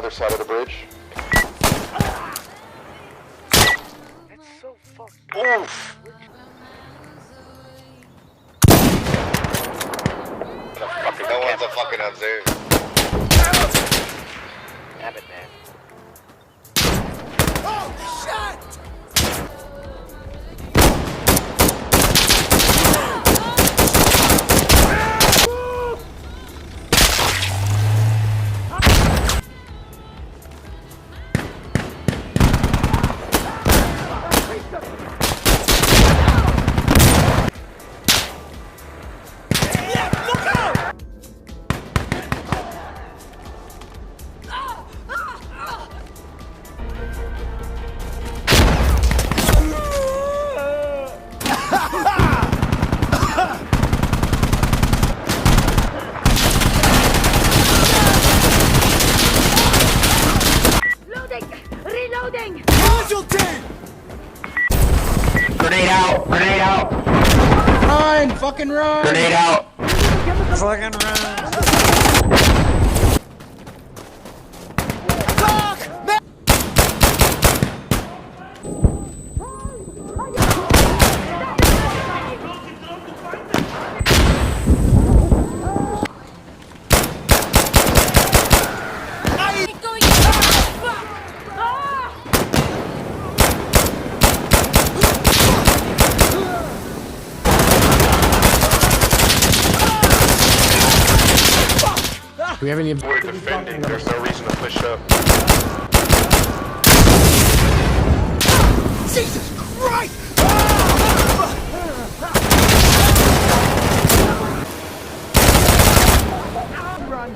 other side of the bridge. That's so fucked. Oof! No one's a fucking observer. Damn it, man. Oh, shit! Reloading! Casualty! Grenade out! Grenade out! Run! Fucking run! Grenade out! Fucking run! Do we have any? We're defending, there's no reason to push up. Jesus Christ! Run!